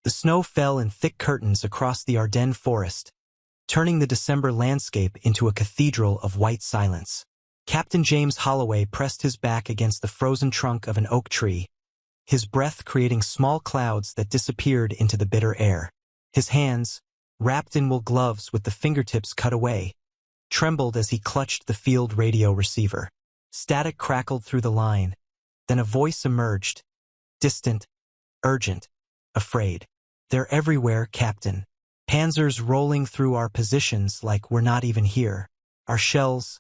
The snow fell in thick curtains across the Ardennes forest, turning the December landscape into a cathedral of white silence. Captain James Holloway pressed his back against the frozen trunk of an oak tree, his breath creating small clouds that disappeared into the bitter air. His hands, wrapped in wool gloves with the fingertips cut away, trembled as he clutched the field radio receiver. Static crackled through the line. Then a voice emerged, distant, urgent, afraid. "They're everywhere, Captain. Panzers rolling through our positions like we're not even here. Our shells,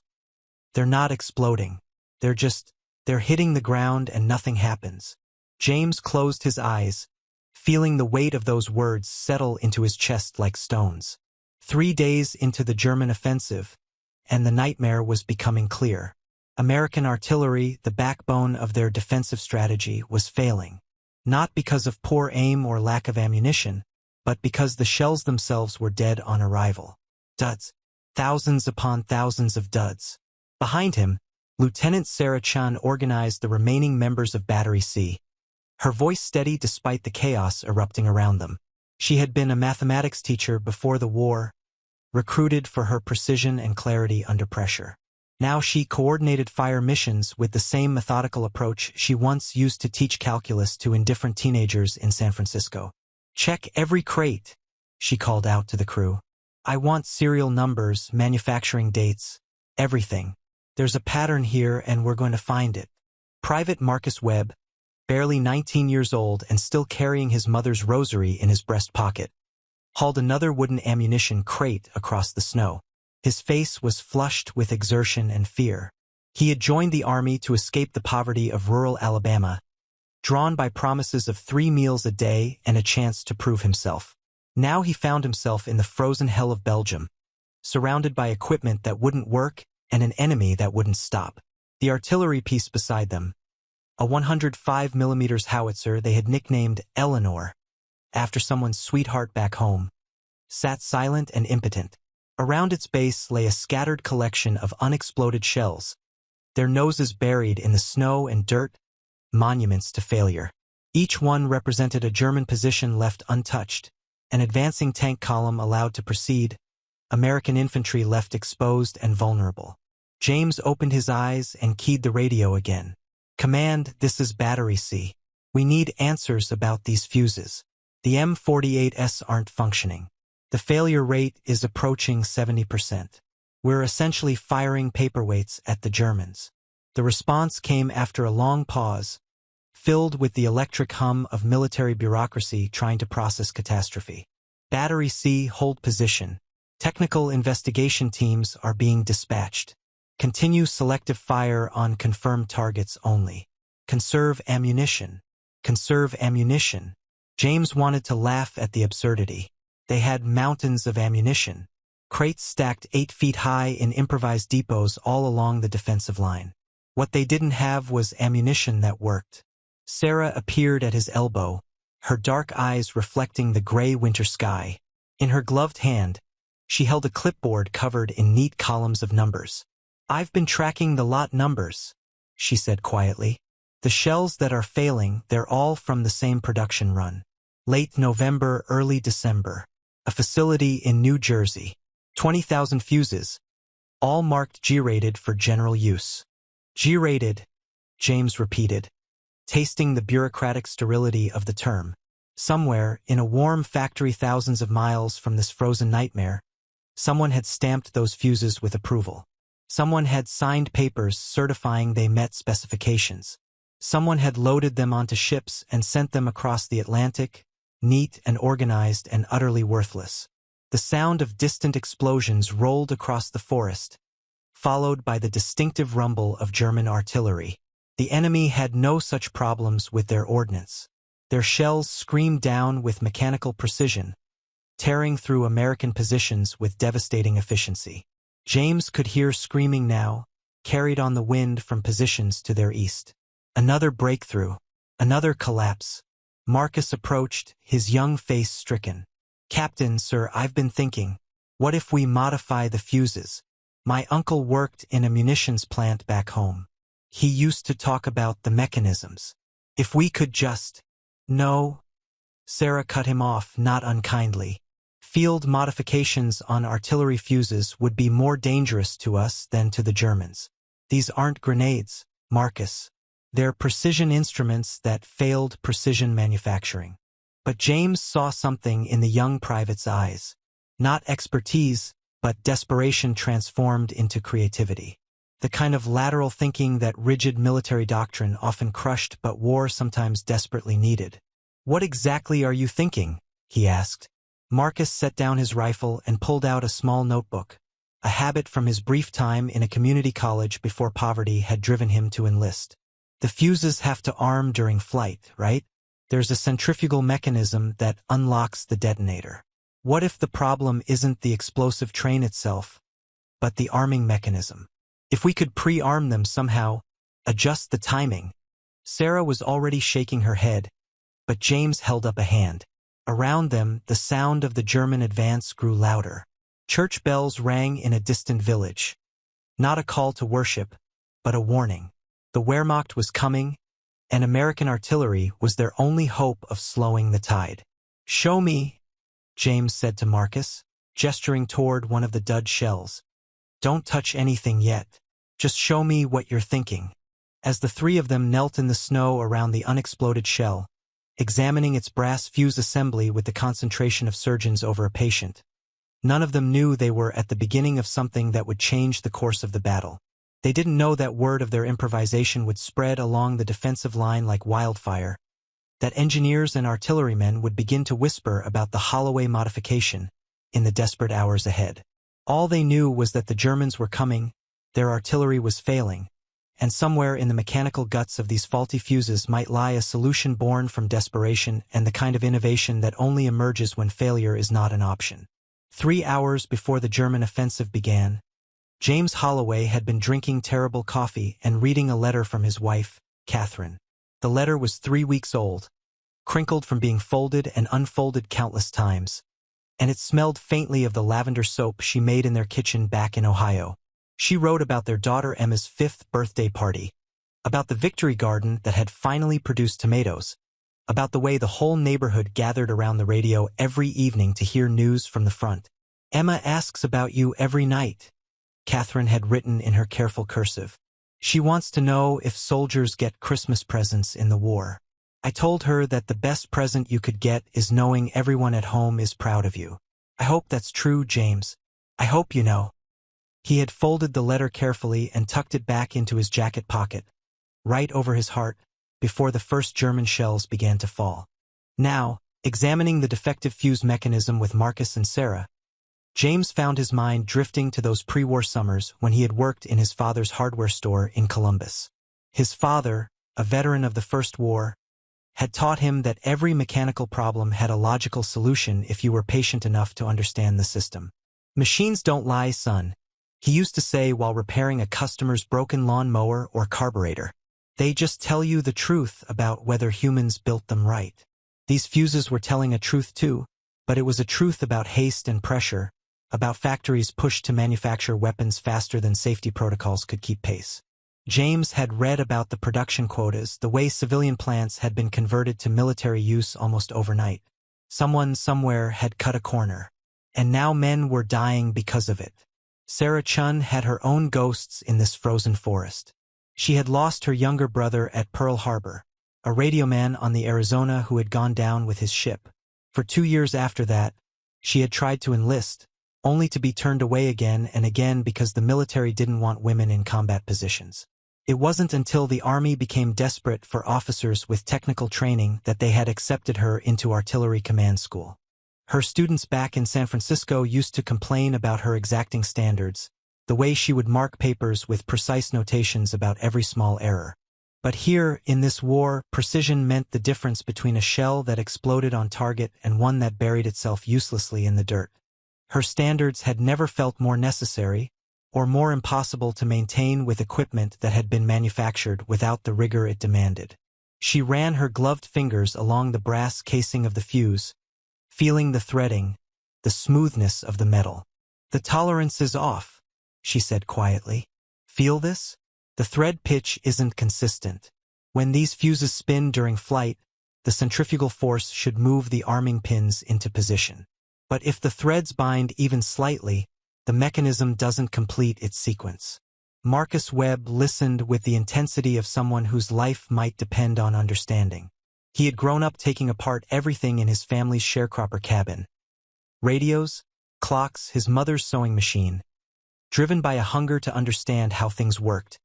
they're not exploding. They're hitting the ground and nothing happens." James closed his eyes, feeling the weight of those words settle into his chest like stones. 3 days into the German offensive, and the nightmare was becoming clear. American artillery, the backbone of their defensive strategy, was failing. Not because of poor aim or lack of ammunition, but because the shells themselves were dead on arrival. Duds. Thousands upon thousands of duds. Behind him, Lieutenant Sarah Chan organized the remaining members of Battery C, her voice steady despite the chaos erupting around them. She had been a mathematics teacher before the war, recruited for her precision and clarity under pressure. Now she coordinated fire missions with the same methodical approach she once used to teach calculus to indifferent teenagers in San Francisco. "Check every crate," she called out to the crew. "I want serial numbers, manufacturing dates, everything. There's a pattern here and we're going to find it." Private Marcus Webb, barely 19 years old and still carrying his mother's rosary in his breast pocket, hauled another wooden ammunition crate across the snow. His face was flushed with exertion and fear. He had joined the army to escape the poverty of rural Alabama, drawn by promises of 3 meals a day and a chance to prove himself. Now he found himself in the frozen hell of Belgium, surrounded by equipment that wouldn't work and an enemy that wouldn't stop. The artillery piece beside them, a 105mm howitzer they had nicknamed Eleanor, after someone's sweetheart back home, sat silent and impotent. Around its base lay a scattered collection of unexploded shells, their noses buried in the snow and dirt, monuments to failure. Each one represented a German position left untouched, an advancing tank column allowed to proceed, American infantry left exposed and vulnerable. James opened his eyes and keyed the radio again. "Command, this is Battery C. We need answers about these fuses. The M48s aren't functioning. The failure rate is approaching 70%. We're essentially firing paperweights at the Germans." The response came after a long pause, filled with the electric hum of military bureaucracy trying to process catastrophe. "Battery C, hold position. Technical investigation teams are being dispatched. Continue selective fire on confirmed targets only. Conserve ammunition. Conserve ammunition." James wanted to laugh at the absurdity. They had mountains of ammunition, crates stacked 8 feet high in improvised depots all along the defensive line. What they didn't have was ammunition that worked. Sarah appeared at his elbow, her dark eyes reflecting the gray winter sky. In her gloved hand, she held a clipboard covered in neat columns of numbers. "I've been tracking the lot numbers," she said quietly. "The shells that are failing, they're all from the same production run. Late November, early December. A facility in New Jersey. 20,000 fuses, all marked G-rated for general use." "G-rated," James repeated, tasting the bureaucratic sterility of the term. Somewhere, in a warm factory thousands of miles from this frozen nightmare, someone had stamped those fuses with approval. Someone had signed papers certifying they met specifications. Someone had loaded them onto ships and sent them across the Atlantic, neat and organized and utterly worthless. The sound of distant explosions rolled across the forest, followed by the distinctive rumble of German artillery. The enemy had no such problems with their ordnance. Their shells screamed down with mechanical precision, tearing through American positions with devastating efficiency. James could hear screaming now, carried on the wind from positions to their east. Another breakthrough, another collapse. Marcus approached, his young face stricken. "Captain, sir, I've been thinking, what if we modify the fuses? My uncle worked in a munitions plant back home. He used to talk about the mechanisms. If we could just..." "No," Sarah cut him off, not unkindly. Field modifications on artillery fuses would be more dangerous to us than to the Germans. These aren't grenades, Marcus. They're precision instruments that failed precision manufacturing. But James saw something in the young private's eyes. Not expertise, but desperation transformed into creativity. The kind of lateral thinking that rigid military doctrine often crushed but war sometimes desperately needed. "What exactly are you thinking?" he asked. Marcus set down his rifle and pulled out a small notebook, a habit from his brief time in a community college before poverty had driven him to enlist. "The fuses have to arm during flight, right? There's a centrifugal mechanism that unlocks the detonator. What if the problem isn't the explosive train itself, but the arming mechanism? If we could pre-arm them somehow, adjust the timing." Sarah was already shaking her head, but James held up a hand. Around them, the sound of the German advance grew louder. Church bells rang in a distant village. Not a call to worship, but a warning. The Wehrmacht was coming, and American artillery was their only hope of slowing the tide. "Show me," James said to Marcus, gesturing toward one of the dud shells. "Don't touch anything yet. Just show me what you're thinking." As the three of them knelt in the snow around the unexploded shell, examining its brass fuse assembly with the concentration of surgeons over a patient, none of them knew they were at the beginning of something that would change the course of the battle. They didn't know that word of their improvisation would spread along the defensive line like wildfire, that engineers and artillerymen would begin to whisper about the Holloway modification in the desperate hours ahead. All they knew was that the Germans were coming, their artillery was failing, and somewhere in the mechanical guts of these faulty fuses might lie a solution born from desperation and the kind of innovation that only emerges when failure is not an option. 3 hours before the German offensive began, James Holloway had been drinking terrible coffee and reading a letter from his wife, Catherine. The letter was 3 weeks old, crinkled from being folded and unfolded countless times, and it smelled faintly of the lavender soap she made in their kitchen back in Ohio. She wrote about their daughter Emma's 5th birthday party, about the victory garden that had finally produced tomatoes, about the way the whole neighborhood gathered around the radio every evening to hear news from the front. "Emma asks about you every night," Catherine had written in her careful cursive. "She wants to know if soldiers get Christmas presents in the war. I told her that the best present you could get is knowing everyone at home is proud of you. I hope that's true, James. I hope you know." He had folded the letter carefully and tucked it back into his jacket pocket, right over his heart, before the first German shells began to fall. Now, examining the defective fuse mechanism with Marcus and Sarah, James found his mind drifting to those pre-war summers when he had worked in his father's hardware store in Columbus. His father, a veteran of the First War, had taught him that every mechanical problem had a logical solution if you were patient enough to understand the system. "Machines don't lie, son," he used to say while repairing a customer's broken lawn mower or carburetor. "They just tell you the truth about whether humans built them right." These fuses were telling a truth too, but it was a truth about haste and pressure, about factories pushed to manufacture weapons faster than safety protocols could keep pace. James had read about the production quotas, the way civilian plants had been converted to military use almost overnight. Someone somewhere had cut a corner, and now men were dying because of it. Sarah Chun had her own ghosts in this frozen forest. She had lost her younger brother at Pearl Harbor, a radioman on the Arizona who had gone down with his ship. For 2 years after that, she had tried to enlist, only to be turned away again and again because the military didn't want women in combat positions. It wasn't until the Army became desperate for officers with technical training that they had accepted her into artillery command school. Her students back in San Francisco used to complain about her exacting standards, the way she would mark papers with precise notations about every small error. But here, in this war, precision meant the difference between a shell that exploded on target and one that buried itself uselessly in the dirt. Her standards had never felt more necessary, or more impossible to maintain with equipment that had been manufactured without the rigor it demanded. She ran her gloved fingers along the brass casing of the fuse, feeling the threading, the smoothness of the metal. "The tolerance is off," she said quietly. "Feel this? The thread pitch isn't consistent. When these fuses spin during flight, The centrifugal force should move the arming pins into position. But if the threads bind even slightly, the mechanism doesn't complete its sequence. Marcus Webb listened with the intensity of someone whose life might depend on understanding. He had grown up taking apart everything in his family's sharecropper cabin. Radios, clocks, his mother's sewing machine. Driven by a hunger to understand how things worked,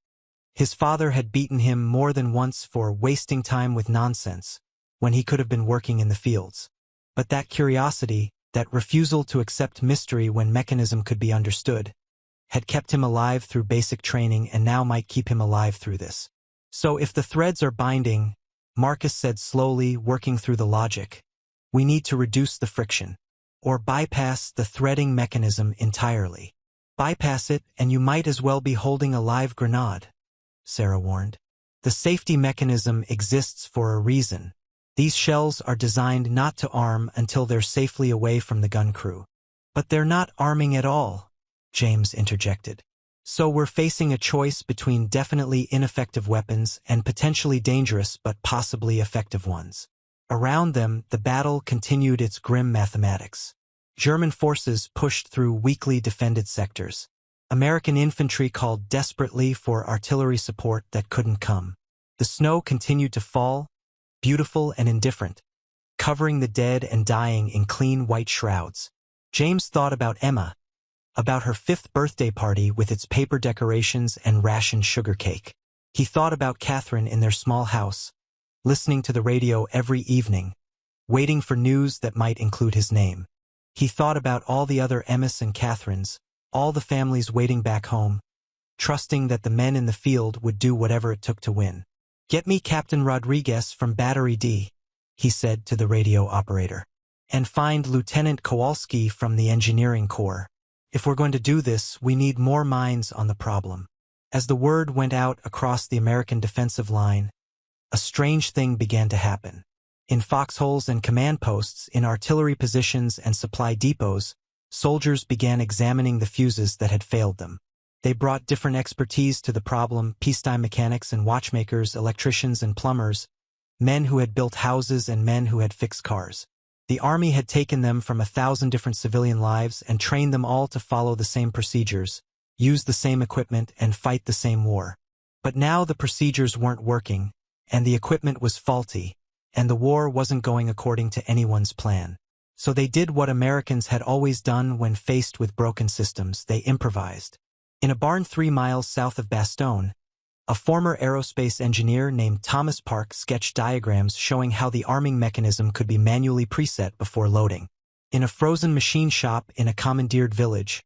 his father had beaten him more than once for wasting time with nonsense when he could have been working in the fields. But that curiosity, that refusal to accept mystery when mechanism could be understood, had kept him alive through basic training and now might keep him alive through this. So if the threads are binding, Marcus said slowly, working through the logic, we need to reduce the friction, or bypass the threading mechanism entirely. Bypass it and you might as well be holding a live grenade, Sarah warned. The safety mechanism exists for a reason. These shells are designed not to arm until they're safely away from the gun crew. But they're not arming at all, James interjected. So we're facing a choice between definitely ineffective weapons and potentially dangerous but possibly effective ones. Around them, the battle continued its grim mathematics. German forces pushed through weakly defended sectors. American infantry called desperately for artillery support that couldn't come. The snow continued to fall, beautiful and indifferent, covering the dead and dying in clean white shrouds. James thought about Emma, about her 5th birthday party with its paper decorations and rationed sugar cake. He thought about Catherine in their small house, listening to the radio every evening, waiting for news that might include his name. He thought about all the other Emmas and Catherines, all the families waiting back home, trusting that the men in the field would do whatever it took to win. "Get me Captain Rodriguez from Battery D," he said to the radio operator. "And find Lieutenant Kowalski from the Engineering Corps. If we're going to do this, we need more minds on the problem." As the word went out across the American defensive line, a strange thing began to happen. In foxholes and command posts, in artillery positions and supply depots, soldiers began examining the fuses that had failed them. They brought different expertise to the problem: peacetime mechanics and watchmakers, electricians and plumbers, men who had built houses and men who had fixed cars. The army had taken them from 1,000 different civilian lives and trained them all to follow the same procedures, use the same equipment, and fight the same war. But now the procedures weren't working, and the equipment was faulty, and the war wasn't going according to anyone's plan. So they did what Americans had always done when faced with broken systems: they improvised. In a barn 3 miles south of Bastogne, a former aerospace engineer named Thomas Park sketched diagrams showing how the arming mechanism could be manually preset before loading. In a frozen machine shop in a commandeered village,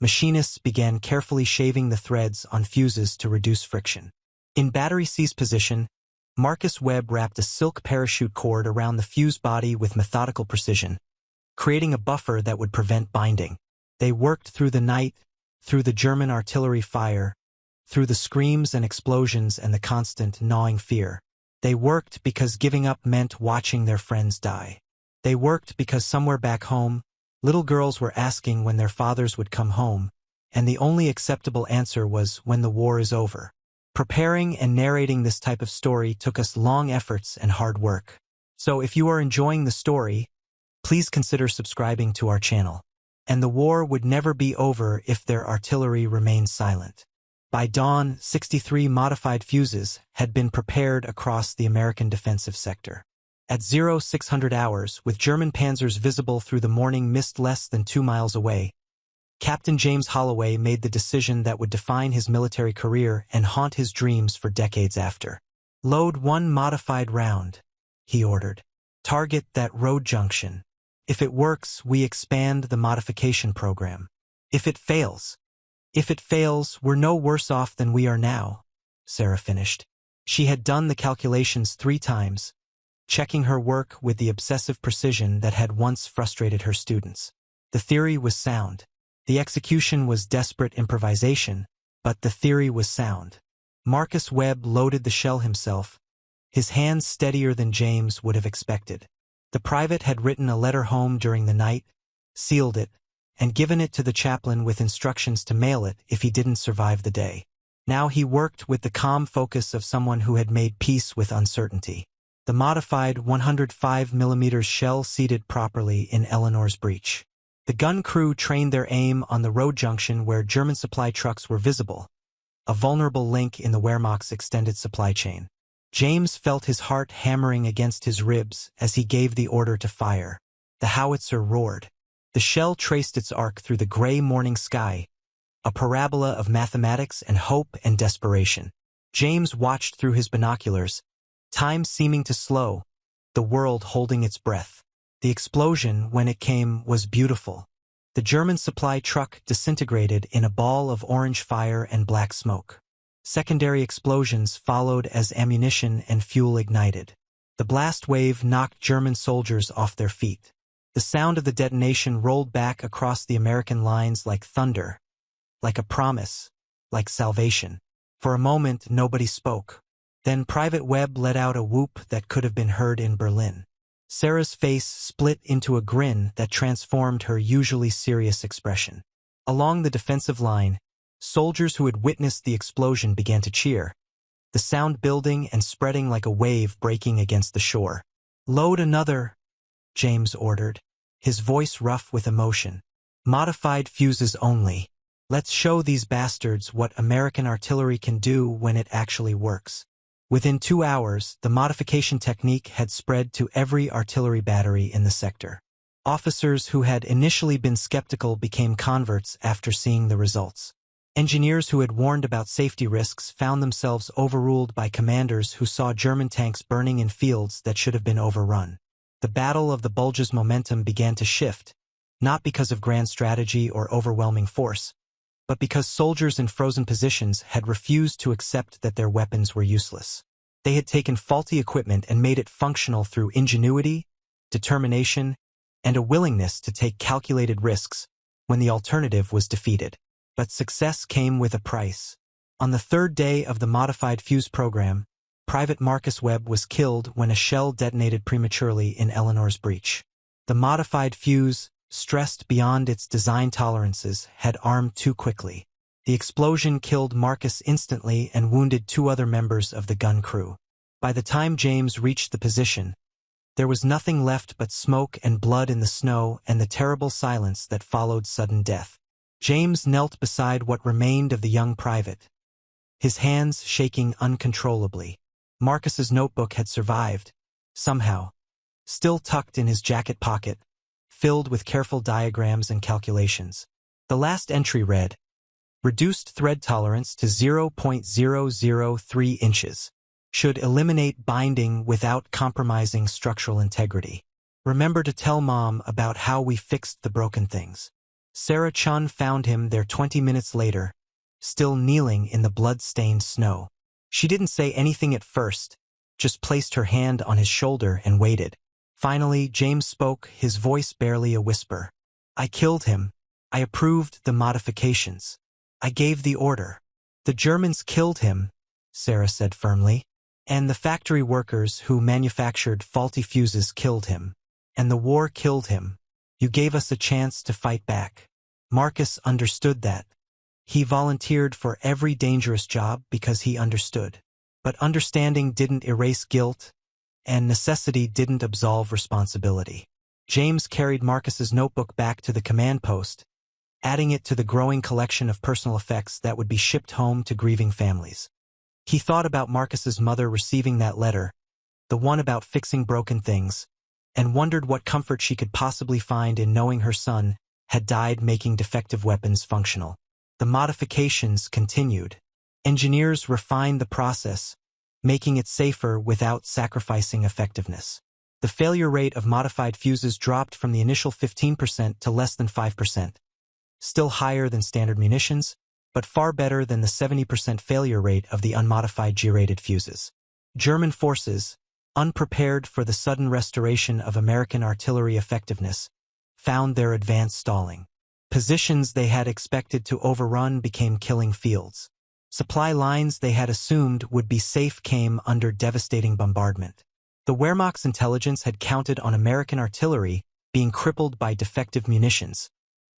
machinists began carefully shaving the threads on fuses to reduce friction. In Battery C's position, Marcus Webb wrapped a silk parachute cord around the fuse body with methodical precision, creating a buffer that would prevent binding. They worked through the night, through the German artillery fire, through the screams and explosions and the constant gnawing fear. They worked because giving up meant watching their friends die. They worked because somewhere back home, little girls were asking when their fathers would come home, and the only acceptable answer was when the war is over. Preparing and narrating this type of story took us long efforts and hard work. So if you are enjoying the story, please consider subscribing to our channel. And the war would never be over if their artillery remained silent. By dawn, 63 modified fuses had been prepared across the American defensive sector. At 0600 hours, with German panzers visible through the morning mist less than 2 miles away, Captain James Holloway made the decision that would define his military career and haunt his dreams for decades after. "Load 1 modified round," he ordered. "Target that road junction. If it works, we expand the modification program. If it fails, we're no worse off than we are now," Sarah finished. She had done the calculations 3 times, checking her work with the obsessive precision that had once frustrated her students. The theory was sound. The execution was desperate improvisation, but the theory was sound. Marcus Webb loaded the shell himself, his hands steadier than James would have expected. The private had written a letter home during the night, sealed it, and given it to the chaplain with instructions to mail it if he didn't survive the day. Now he worked with the calm focus of someone who had made peace with uncertainty. the modified 105mm shell seated properly in Eleanor's breech. The gun crew trained their aim on the road junction where German supply trucks were visible, a vulnerable link in the Wehrmacht's extended supply chain. James felt his heart hammering against his ribs as he gave the order to fire. The howitzer roared. The shell traced its arc through the gray morning sky, a parabola of mathematics and hope and desperation. James watched through his binoculars, time seeming to slow, the world holding its breath. The explosion, when it came, was beautiful. The German supply truck disintegrated in a ball of orange fire and black smoke. Secondary explosions followed as ammunition and fuel ignited. The blast wave knocked German soldiers off their feet. The sound of the detonation rolled back across the American lines like thunder, like a promise, like salvation. For a moment, nobody spoke. Then Private Webb let out a whoop that could have been heard in Berlin. Sarah's face split into a grin that transformed her usually serious expression. Along the defensive line, soldiers who had witnessed the explosion began to cheer, the sound building and spreading like a wave breaking against the shore. "Load another," James ordered, his voice rough with emotion. "Modified fuses only. Let's show these bastards what American artillery can do when it actually works." Within 2 hours, the modification technique had spread to every artillery battery in the sector. Officers who had initially been skeptical became converts after seeing the results. Engineers who had warned about safety risks found themselves overruled by commanders who saw German tanks burning in fields that should have been overrun. The Battle of the Bulge's momentum began to shift, not because of grand strategy or overwhelming force, but because soldiers in frozen positions had refused to accept that their weapons were useless. They had taken faulty equipment and made it functional through ingenuity, determination, and a willingness to take calculated risks when the alternative was defeated. But success came with a price. On the third day of the modified fuse program, Private Marcus Webb was killed when a shell detonated prematurely in Eleanor's breech. The modified fuse, stressed beyond its design tolerances, had armed too quickly. The explosion killed Marcus instantly and wounded 2 other members of the gun crew. By the time James reached the position, there was nothing left but smoke and blood in the snow and the terrible silence that followed sudden death. James knelt beside what remained of the young private, his hands shaking uncontrollably. Marcus's notebook had survived, somehow, still tucked in his jacket pocket, filled with careful diagrams and calculations. The last entry read, "Reduced thread tolerance to 0.003 inches. Should eliminate binding without compromising structural integrity. Remember to tell Mom about how we fixed the broken things." Sarah Chun found him there 20 minutes later, still kneeling in the blood-stained snow. She didn't say anything at first, just placed her hand on his shoulder and waited. Finally, James spoke, his voice barely a whisper. "I killed him. I approved the modifications. I gave the order." "The Germans killed him," Sarah said firmly. "And the factory workers who manufactured faulty fuses killed him. And the war killed him. You gave us a chance to fight back." Marcus understood that. He volunteered for every dangerous job because he understood. But understanding didn't erase guilt, and necessity didn't absolve responsibility. James carried Marcus's notebook back to the command post, adding it to the growing collection of personal effects that would be shipped home to grieving families. He thought about Marcus's mother receiving that letter, the one about fixing broken things, and wondered what comfort she could possibly find in knowing her son had died making defective weapons functional. The modifications continued. Engineers refined the process, making it safer without sacrificing effectiveness. The failure rate of modified fuses dropped from the initial 15% to less than 5%. Still higher than standard munitions, but far better than the 70% failure rate of the unmodified G-rated fuses. German forces, unprepared for the sudden restoration of American artillery effectiveness, found their advance stalling. Positions they had expected to overrun became killing fields. Supply lines they had assumed would be safe came under devastating bombardment. The Wehrmacht's intelligence had counted on American artillery being crippled by defective munitions,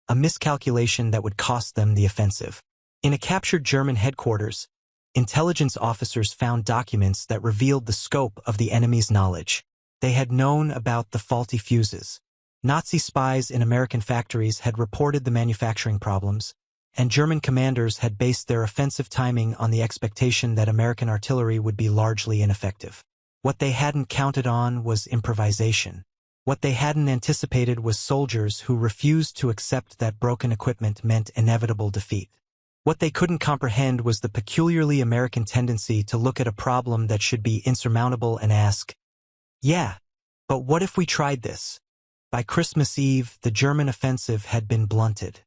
a miscalculation that would cost them the offensive. In a captured German headquarters, Intelligence officers found documents that revealed the scope of the enemy's knowledge. They had known about the faulty fuses. Nazi spies in American factories had reported the manufacturing problems, and German commanders had based their offensive timing on the expectation that American artillery would be largely ineffective. What they hadn't counted on was improvisation. What they hadn't anticipated was soldiers who refused to accept that broken equipment meant inevitable defeat. What they couldn't comprehend was the peculiarly American tendency to look at a problem that should be insurmountable and ask, "Yeah, but what if we tried this?" By Christmas Eve, the German offensive had been blunted.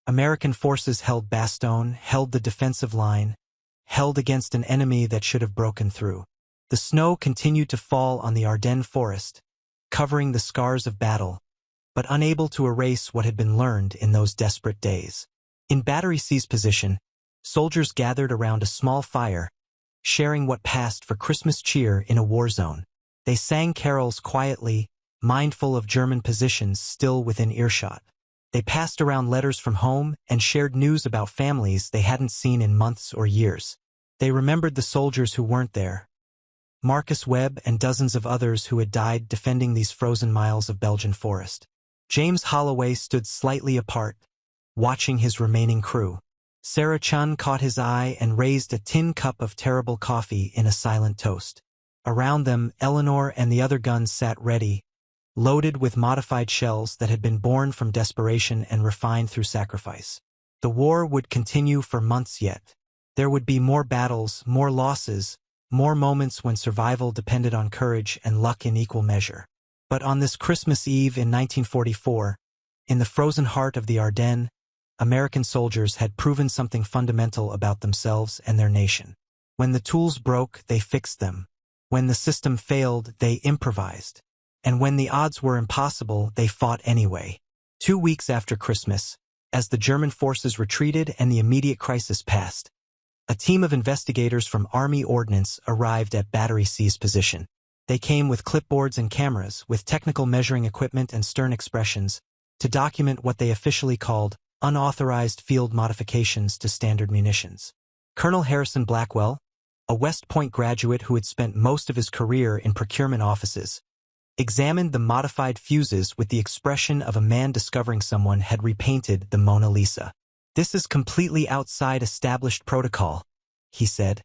American forces held Bastogne, held the defensive line, held against an enemy that should have broken through. The snow continued to fall on the Ardennes forest, covering the scars of battle, but unable to erase what had been learned in those desperate days. In Battery C's position, soldiers gathered around a small fire, sharing what passed for Christmas cheer in a war zone. They sang carols quietly, mindful of German positions still within earshot. They passed around letters from home and shared news about families they hadn't seen in months or years. They remembered the soldiers who weren't there, Marcus Webb and dozens of others who had died defending these frozen miles of Belgian forest. James Holloway stood slightly apart, watching his remaining crew. Sarah Chun caught his eye and raised a tin cup of terrible coffee in a silent toast. Around them, Eleanor and the other guns sat ready, loaded with modified shells that had been born from desperation and refined through sacrifice. The war would continue for months yet. There would be more battles, more losses, more moments when survival depended on courage and luck in equal measure. But on this Christmas Eve in 1944, in the frozen heart of the Ardennes, American soldiers had proven something fundamental about themselves and their nation. When the tools broke, they fixed them. When the system failed, they improvised. And when the odds were impossible, they fought anyway. 2 weeks after Christmas, as the German forces retreated and the immediate crisis passed, a team of investigators from Army Ordnance arrived at Battery C's position. They came with clipboards and cameras, with technical measuring equipment and stern expressions, to document what they officially called unauthorized field modifications to standard munitions. Colonel Harrison Blackwell, a West Point graduate who had spent most of his career in procurement offices, examined the modified fuses with the expression of a man discovering someone had repainted the Mona Lisa. "This is completely outside established protocol," he said,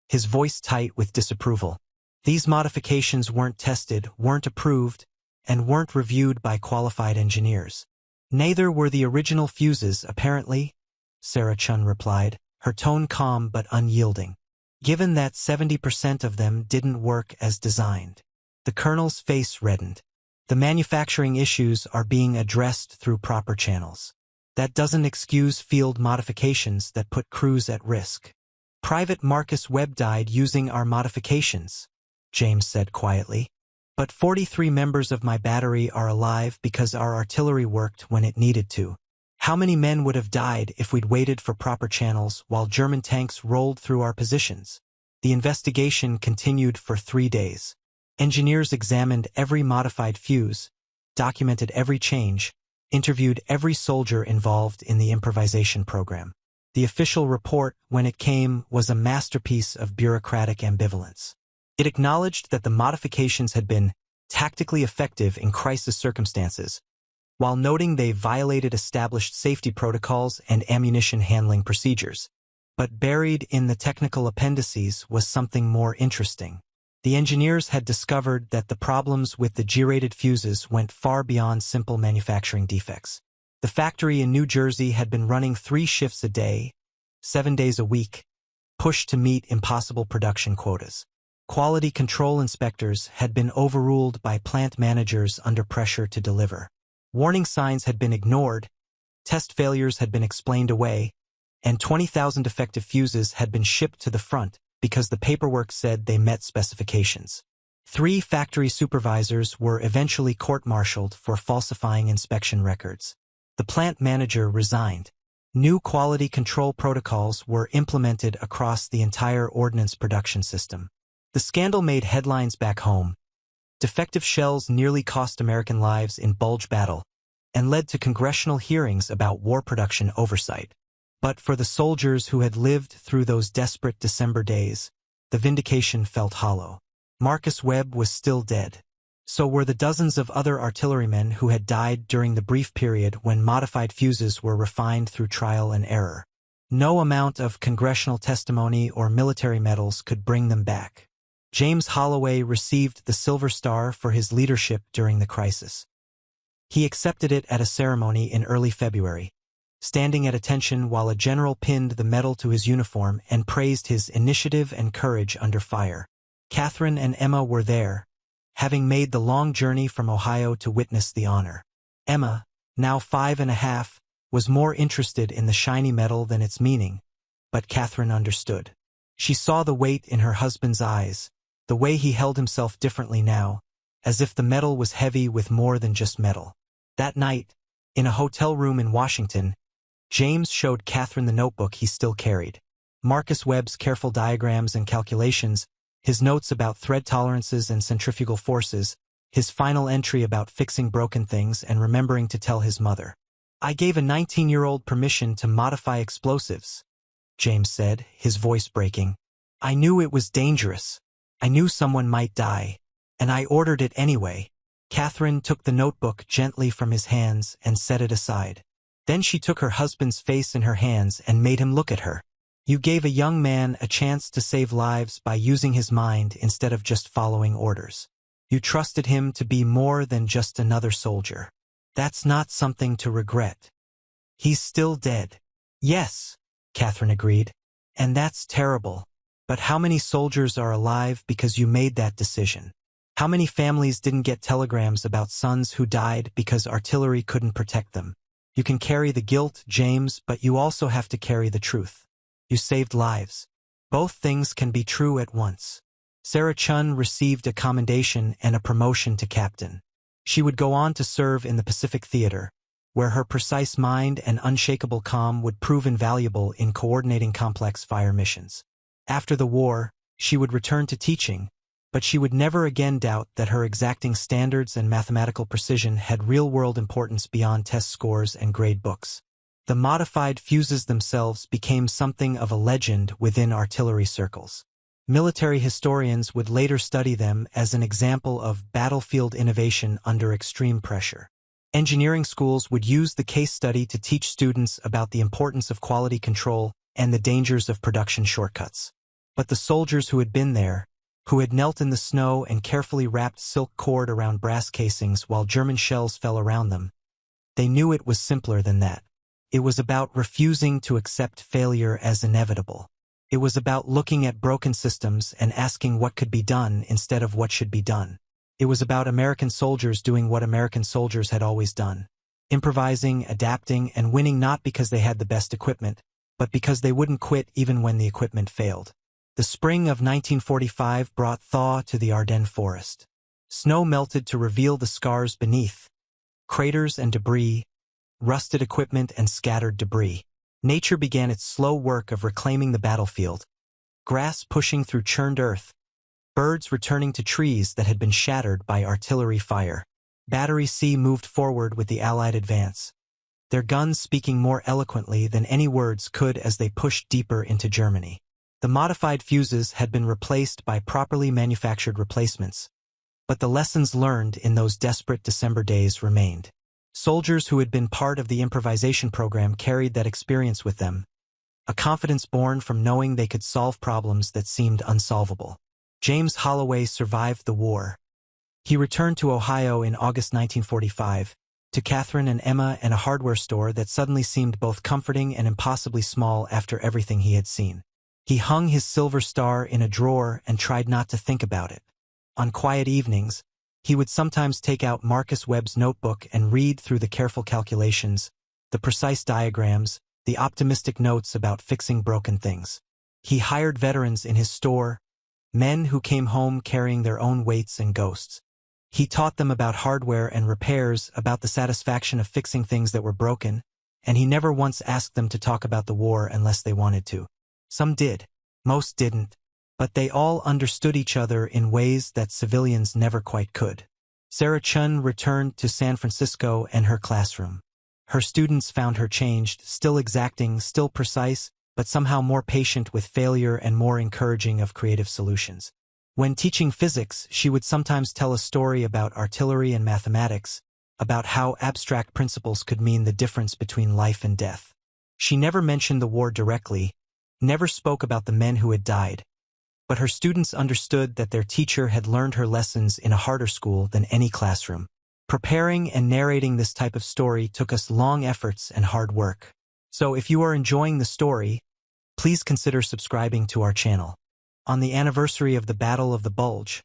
his voice tight with disapproval. "These modifications weren't tested, weren't approved, and weren't reviewed by qualified engineers." "Neither were the original fuses, apparently," Sarah Chun replied, her tone calm but unyielding. "Given that 70% of them didn't work as designed." The colonel's face reddened. "The manufacturing issues are being addressed through proper channels. That doesn't excuse field modifications that put crews at risk." "Private Marcus Webb died using our modifications," James said quietly. "But 43 members of my battery are alive because our artillery worked when it needed to. How many men would have died if we'd waited for proper channels while German tanks rolled through our positions?" The investigation continued for 3 days. Engineers examined every modified fuse, documented every change, interviewed every soldier involved in the improvisation program. The official report, when it came, was a masterpiece of bureaucratic ambivalence. It acknowledged that the modifications had been tactically effective in crisis circumstances, while noting they violated established safety protocols and ammunition handling procedures. But buried in the technical appendices was something more interesting. The engineers had discovered that the problems with the G-rated fuses went far beyond simple manufacturing defects. The factory in New Jersey had been running 3 shifts a day, 7 days a week, pushed to meet impossible production quotas. Quality control inspectors had been overruled by plant managers under pressure to deliver. Warning signs had been ignored, test failures had been explained away, and 20,000 defective fuses had been shipped to the front because the paperwork said they met specifications. 3 factory supervisors were eventually court-martialed for falsifying inspection records. The plant manager resigned. New quality control protocols were implemented across the entire ordnance production system. The scandal made headlines back home. Defective shells nearly cost American lives in Bulge battle and led to congressional hearings about war production oversight. But for the soldiers who had lived through those desperate December days, the vindication felt hollow. Marcus Webb was still dead. So were the dozens of other artillerymen who had died during the brief period when modified fuses were refined through trial and error. No amount of congressional testimony or military medals could bring them back. James Holloway received the Silver Star for his leadership during the crisis. He accepted it at a ceremony in early February, standing at attention while a general pinned the medal to his uniform and praised his initiative and courage under fire. Catherine and Emma were there, having made the long journey from Ohio to witness the honor. Emma, now 5.5, was more interested in the shiny medal than its meaning, but Catherine understood. She saw the weight in her husband's eyes, the way he held himself differently now, as if the medal was heavy with more than just metal. That night, in a hotel room in Washington, James showed Catherine the notebook he still carried. Marcus Webb's careful diagrams and calculations, his notes about thread tolerances and centrifugal forces, his final entry about fixing broken things and remembering to tell his mother. "I gave a 19-year-old permission to modify explosives," James said, his voice breaking. "I knew it was dangerous. I knew someone might die, and I ordered it anyway." Catherine took the notebook gently from his hands and set it aside. Then she took her husband's face in her hands and made him look at her. "You gave a young man a chance to save lives by using his mind instead of just following orders. You trusted him to be more than just another soldier. That's not something to regret. He's still dead." "Yes," Catherine agreed. "And that's terrible. But how many soldiers are alive because you made that decision? How many families didn't get telegrams about sons who died because artillery couldn't protect them? You can carry the guilt, James, but you also have to carry the truth. You saved lives. Both things can be true at once." Sarah Chun received a commendation and a promotion to captain. She would go on to serve in the Pacific Theater, where her precise mind and unshakable calm would prove invaluable in coordinating complex fire missions. After the war, she would return to teaching, but she would never again doubt that her exacting standards and mathematical precision had real-world importance beyond test scores and grade books. The modified fuses themselves became something of a legend within artillery circles. Military historians would later study them as an example of battlefield innovation under extreme pressure. Engineering schools would use the case study to teach students about the importance of quality control and the dangers of production shortcuts. But the soldiers who had been there, who had knelt in the snow and carefully wrapped silk cord around brass casings while German shells fell around them, they knew it was simpler than that. It was about refusing to accept failure as inevitable. It was about looking at broken systems and asking what could be done instead of what should be done. It was about American soldiers doing what American soldiers had always done, improvising, adapting, and winning not because they had the best equipment, but because they wouldn't quit even when the equipment failed. The spring of 1945 brought thaw to the Ardennes forest. Snow melted to reveal the scars beneath, craters and debris, rusted equipment and scattered debris. Nature began its slow work of reclaiming the battlefield, grass pushing through churned earth, birds returning to trees that had been shattered by artillery fire. Battery C moved forward with the Allied advance, their guns speaking more eloquently than any words could as they pushed deeper into Germany. The modified fuses had been replaced by properly manufactured replacements, but the lessons learned in those desperate December days remained. Soldiers who had been part of the improvisation program carried that experience with them, a confidence born from knowing they could solve problems that seemed unsolvable. James Holloway survived the war. He returned to Ohio in August 1945, to Catherine and Emma and a hardware store that suddenly seemed both comforting and impossibly small after everything he had seen. He hung his Silver Star in a drawer and tried not to think about it. On quiet evenings, he would sometimes take out Marcus Webb's notebook and read through the careful calculations, the precise diagrams, the optimistic notes about fixing broken things. He hired veterans in his store, men who came home carrying their own weights and ghosts. He taught them about hardware and repairs, about the satisfaction of fixing things that were broken, and he never once asked them to talk about the war unless they wanted to. Some did, most didn't, but they all understood each other in ways that civilians never quite could. Sarah Chun returned to San Francisco and her classroom. Her students found her changed, still exacting, still precise, but somehow more patient with failure and more encouraging of creative solutions. When teaching physics, she would sometimes tell a story about artillery and mathematics, about how abstract principles could mean the difference between life and death. She never mentioned the war directly, never spoke about the men who had died, but her students understood that their teacher had learned her lessons in a harder school than any classroom. Preparing and narrating this type of story took us long efforts and hard work. So if you are enjoying the story, please consider subscribing to our channel. On the anniversary of the Battle of the Bulge,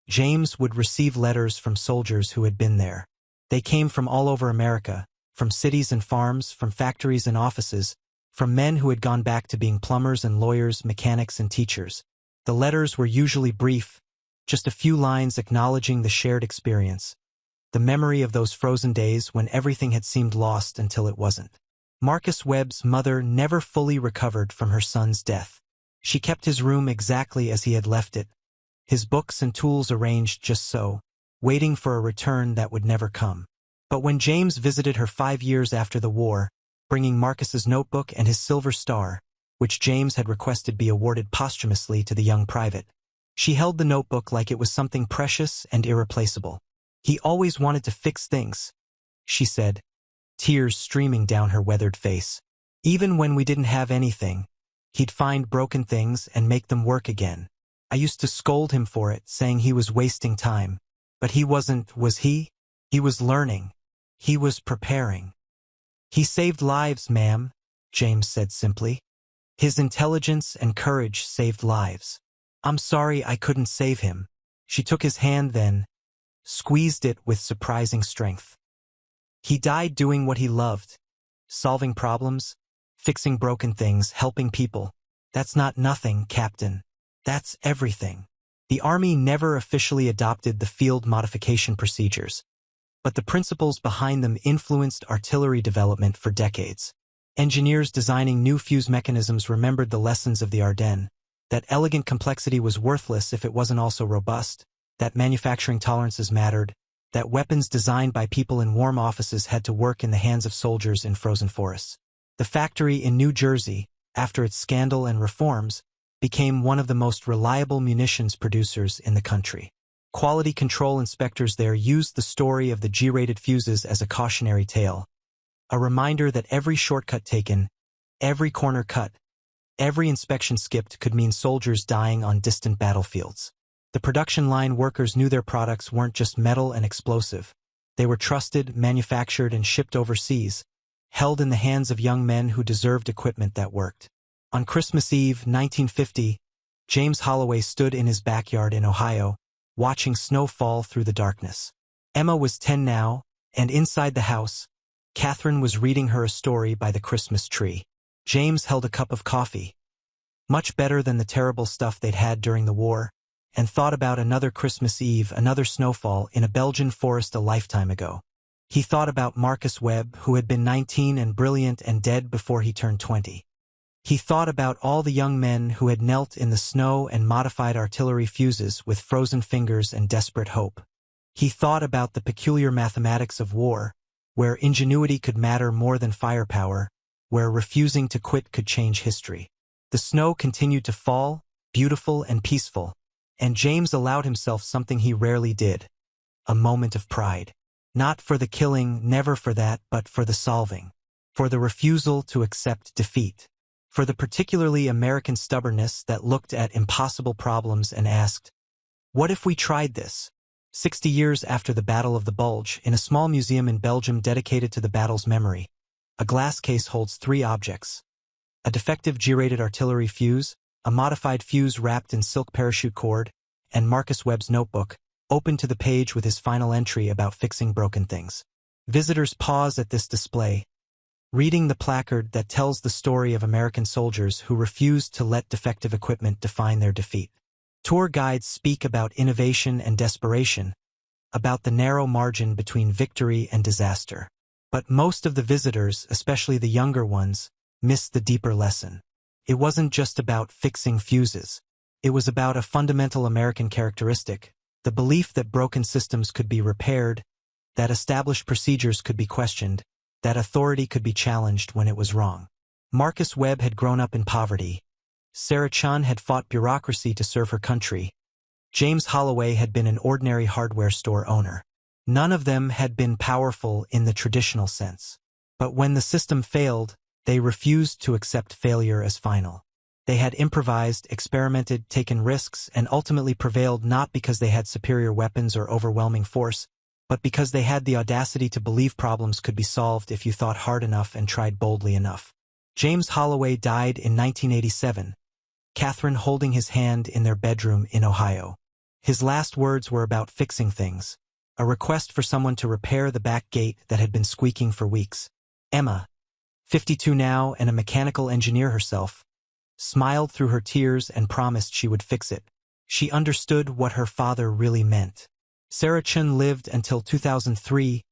James would receive letters from soldiers who had been there. They came from all over America, from cities and farms, from factories and offices, from men who had gone back to being plumbers and lawyers, mechanics and teachers. The letters were usually brief, just a few lines acknowledging the shared experience, the memory of those frozen days when everything had seemed lost until it wasn't. Marcus Webb's mother never fully recovered from her son's death. She kept his room exactly as he had left it, his books and tools arranged just so, waiting for a return that would never come. But when James visited her 5 years after the war, bringing Marcus's notebook and his silver star, which James had requested be awarded posthumously to the young private, she held the notebook like it was something precious and irreplaceable. "He always wanted to fix things," she said, tears streaming down her weathered face. "Even when we didn't have anything, he'd find broken things and make them work again. I used to scold him for it, saying he was wasting time. But he wasn't, was he? He was learning. He was preparing." "He saved lives, ma'am," James said simply. "His intelligence and courage saved lives. I'm sorry I couldn't save him." She took his hand then, squeezed it with surprising strength. "He died doing what he loved, solving problems, fixing broken things, helping people. That's not nothing, Captain. That's everything." The Army never officially adopted the field modification procedures, but the principles behind them influenced artillery development for decades. Engineers designing new fuse mechanisms remembered the lessons of the Ardennes, that elegant complexity was worthless if it wasn't also robust, that manufacturing tolerances mattered, that weapons designed by people in warm offices had to work in the hands of soldiers in frozen forests. The factory in New Jersey, after its scandal and reforms, became one of the most reliable munitions producers in the country. Quality control inspectors there used the story of the G-rated fuses as a cautionary tale, a reminder that every shortcut taken, every corner cut, every inspection skipped could mean soldiers dying on distant battlefields. The production line workers knew their products weren't just metal and explosive. They were trusted, manufactured, and shipped overseas, held in the hands of young men who deserved equipment that worked. On Christmas Eve, 1950, James Holloway stood in his backyard in Ohio, watching snow fall through the darkness. Emma was 10 now, and inside the house, Catherine was reading her a story by the Christmas tree. James held a cup of coffee, much better than the terrible stuff they'd had during the war, and thought about another Christmas Eve, another snowfall in a Belgian forest a lifetime ago. He thought about Marcus Webb, who had been 19 and brilliant and dead before he turned 20. He thought about all the young men who had knelt in the snow and modified artillery fuses with frozen fingers and desperate hope. He thought about the peculiar mathematics of war, where ingenuity could matter more than firepower, where refusing to quit could change history. The snow continued to fall, beautiful and peaceful, and James allowed himself something he rarely did, a moment of pride. Not for the killing, never for that, but for the solving, for the refusal to accept defeat, for the particularly American stubbornness that looked at impossible problems and asked, "What if we tried this?" 60 years after the Battle of the Bulge, in a small museum in Belgium dedicated to the battle's memory, a glass case holds 3 objects: a defective G-rated artillery fuse, a modified fuse wrapped in silk parachute cord, and Marcus Webb's notebook, open to the page with his final entry about fixing broken things. Visitors pause at this display, reading the placard that tells the story of American soldiers who refused to let defective equipment define their defeat. Tour guides speak about innovation and desperation, about the narrow margin between victory and disaster. But most of the visitors, especially the younger ones, miss the deeper lesson. It wasn't just about fixing fuses. It was about a fundamental American characteristic, the belief that broken systems could be repaired, that established procedures could be questioned, that authority could be challenged when it was wrong. Marcus Webb had grown up in poverty. Sarah Chun had fought bureaucracy to serve her country. James Holloway had been an ordinary hardware store owner. None of them had been powerful in the traditional sense. But when the system failed, they refused to accept failure as final. They had improvised, experimented, taken risks, and ultimately prevailed not because they had superior weapons or overwhelming force, but because they had the audacity to believe problems could be solved if you thought hard enough and tried boldly enough. James Holloway died in 1987, Catherine holding his hand in their bedroom in Ohio. His last words were about fixing things, a request for someone to repair the back gate that had been squeaking for weeks. Emma, 52 now and a mechanical engineer herself, smiled through her tears and promised she would fix it. She understood what her father really meant. Sarah Chun lived until 2003,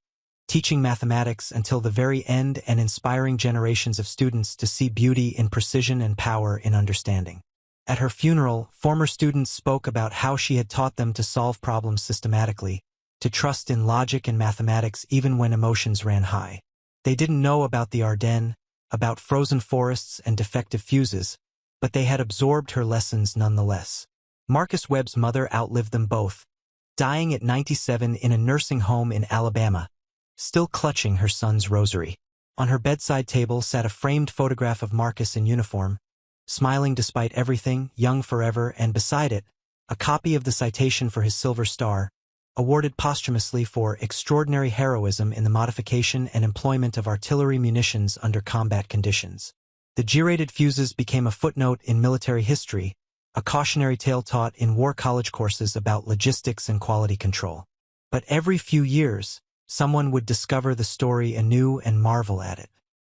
teaching mathematics until the very end and inspiring generations of students to see beauty in precision and power in understanding. At her funeral, former students spoke about how she had taught them to solve problems systematically, to trust in logic and mathematics even when emotions ran high. They didn't know about the Ardennes, about frozen forests and defective fuses, but they had absorbed her lessons nonetheless. Marcus Webb's mother outlived them both, dying at 97 in a nursing home in Alabama, still clutching her son's rosary. On her bedside table sat a framed photograph of Marcus in uniform, smiling despite everything, young forever, and beside it, a copy of the citation for his Silver Star, awarded posthumously for extraordinary heroism in the modification and employment of artillery munitions under combat conditions. The G-rated fuses became a footnote in military history, a cautionary tale taught in war college courses about logistics and quality control. But every few years, someone would discover the story anew and marvel at it.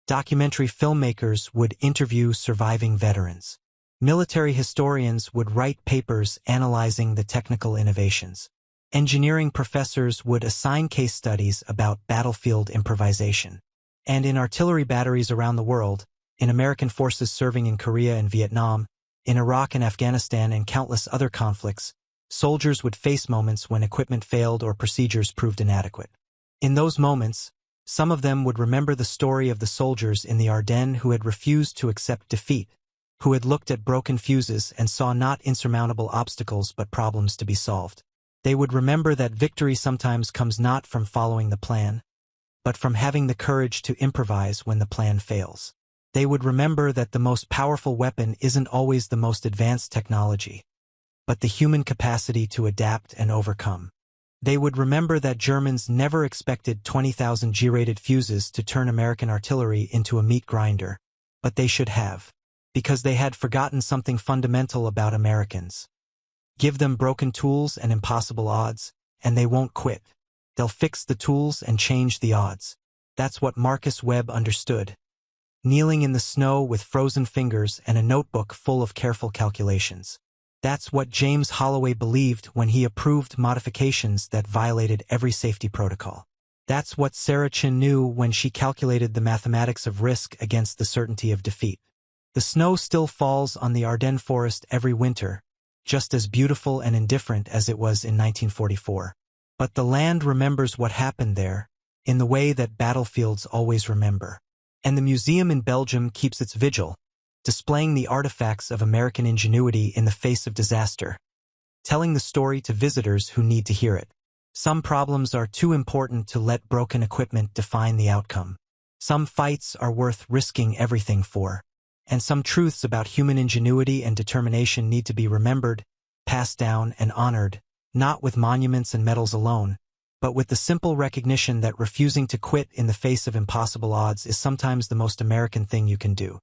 Documentary filmmakers would interview surviving veterans. Military historians would write papers analyzing the technical innovations. Engineering professors would assign case studies about battlefield improvisation. And in artillery batteries around the world, in American forces serving in Korea and Vietnam, in Iraq and Afghanistan and countless other conflicts, soldiers would face moments when equipment failed or procedures proved inadequate. In those moments, some of them would remember the story of the soldiers in the Ardennes who had refused to accept defeat, who had looked at broken fuses and saw not insurmountable obstacles but problems to be solved. They would remember that victory sometimes comes not from following the plan, but from having the courage to improvise when the plan fails. They would remember that the most powerful weapon isn't always the most advanced technology, but the human capacity to adapt and overcome. They would remember that Germans never expected 20,000 G-rated fuses to turn American artillery into a meat grinder, but they should have, because they had forgotten something fundamental about Americans. Give them broken tools and impossible odds, and they won't quit. They'll fix the tools and change the odds. That's what Marcus Webb understood. Kneeling in the snow with frozen fingers and a notebook full of careful calculations. That's what James Holloway believed when he approved modifications that violated every safety protocol. That's what Sarah Chun knew when she calculated the mathematics of risk against the certainty of defeat. The snow still falls on the Ardennes forest every winter, just as beautiful and indifferent as it was in 1944. But the land remembers what happened there, in the way that battlefields always remember. And the museum in Belgium keeps its vigil, displaying the artifacts of American ingenuity in the face of disaster, telling the story to visitors who need to hear it. Some problems are too important to let broken equipment define the outcome. Some fights are worth risking everything for. And some truths about human ingenuity and determination need to be remembered, passed down, and honored, not with monuments and medals alone, but with the simple recognition that refusing to quit in the face of impossible odds is sometimes the most American thing you can do.